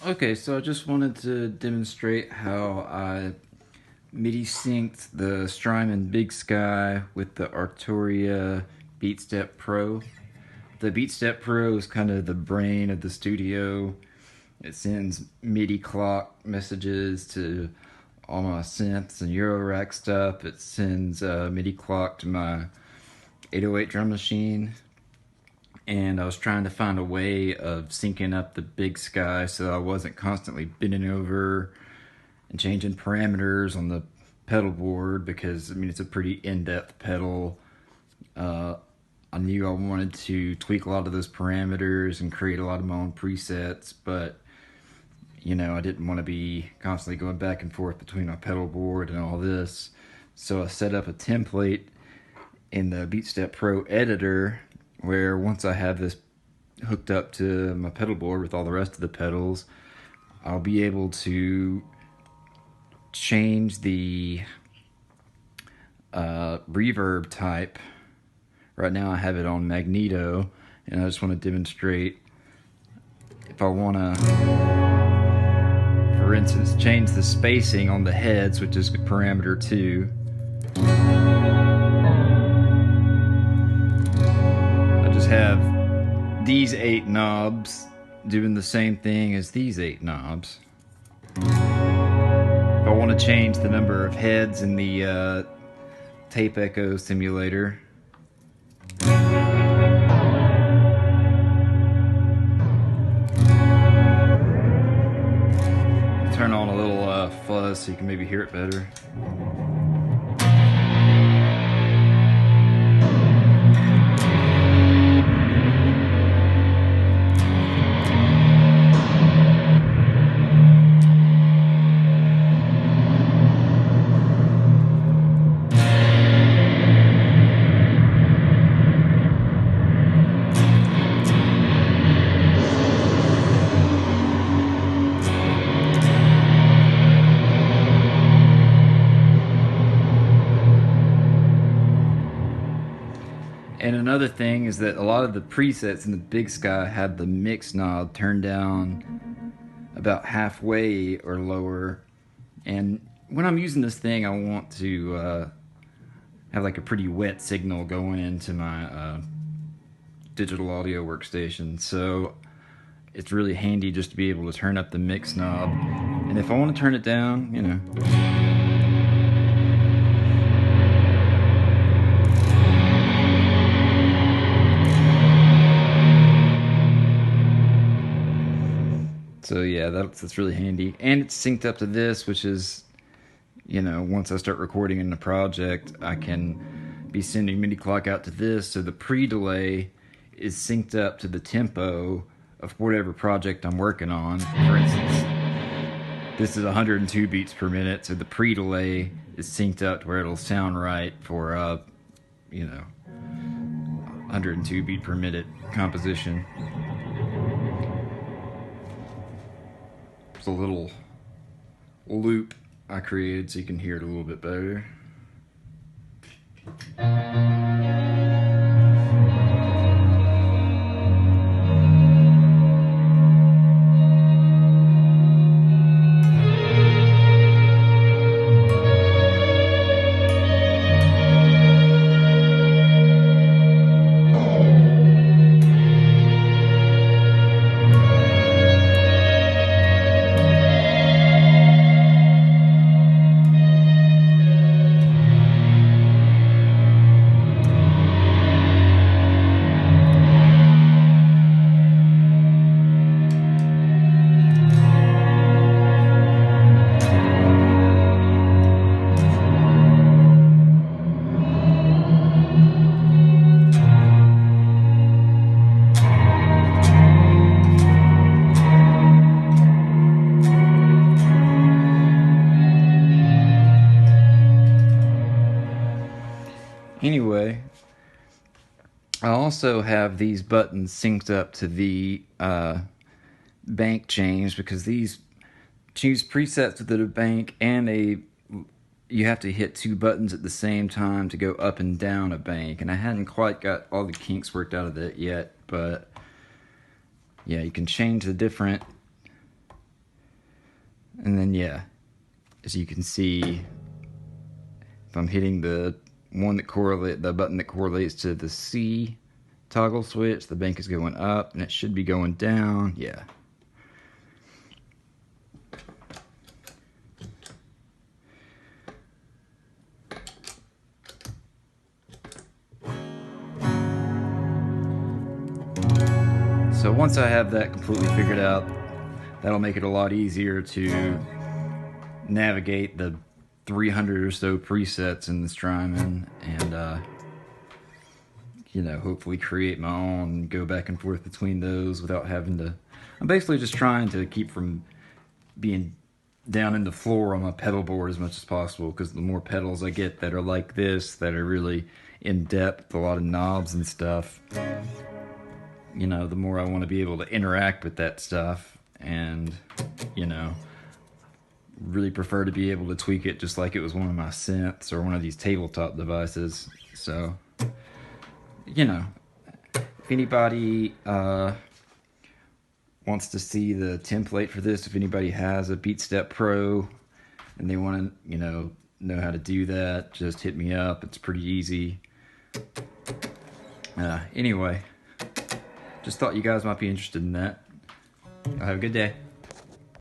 Okay, so I just wanted to demonstrate how I MIDI synced the Strymon BigSky with the Arturia BeatStep Pro. The BeatStep Pro is kind of the brain of the studio. It sends MIDI clock messages to all my synths and Eurorack stuff. It sends MIDI clock to my 808 drum machine. And I was trying to find a way of syncing up the BigSky so I wasn't constantly bending over and changing parameters on the pedal board, because I mean it's a pretty in-depth pedal. I knew I wanted to tweak a lot of those parameters and create a lot of my own presets, but you know, I didn't want to be constantly going back and forth between my pedal board and all this. So I set up a template in the BeatStep Pro editor where once I have this hooked up to my pedal board with all the rest of the pedals, I'll be able to change the reverb type. Right now I have it on magneto, and I just want to demonstrate if I want to, for instance, change the spacing on the heads, which is parameter 2. Have these 8 knobs doing the same thing as these 8 knobs. If I want to change the number of heads in the tape echo simulator, turn on a little fuzz so you can maybe hear it better. And another thing is that a lot of the presets in the BigSky have the mix knob turned down about halfway or lower. And when I'm using this thing, I want to have like a pretty wet signal going into my digital audio workstation. So it's really handy just to be able to turn up the mix knob. And if I want to turn it down, you know, so yeah, that's really handy. And it's synced up to this, which is, you know, once I start recording in the project, I can be sending MIDI clock out to this, so the pre-delay is synced up to the tempo of whatever project I'm working on. For instance, this is 102 beats per minute, so the pre-delay is synced up to where it'll sound right for, you know, 102 beat per minute composition. It's a little loop I created so you can hear it a little bit better. Anyway, I also have these buttons synced up to the bank change, because these choose presets with the bank, and you have to hit 2 buttons at the same time to go up and down a bank. And I hadn't quite got all the kinks worked out of it yet, but yeah, you can change the different And then yeah, as you can see, if I'm hitting the button that correlates to the C toggle switch, the bank is going up, and it should be going down. Yeah. So once I have that completely figured out, that'll make it a lot easier to navigate the 300 or so presets in the Strymon, and you know, hopefully create my own and go back and forth between those without having to. I'm basically just trying to keep from being down in the floor on my pedal board as much as possible, because the more pedals I get that are like this, that are really in depth, a lot of knobs and stuff, you know, the more I want to be able to interact with that stuff, and you know, really prefer to be able to tweak it just like it was one of my synths or one of these tabletop devices. So, you know, if anybody wants to see the template for this, if anybody has a BeatStep Pro and they want to, you know how to do that, just hit me up. It's pretty easy. Anyway, just thought you guys might be interested in that. Have a good day.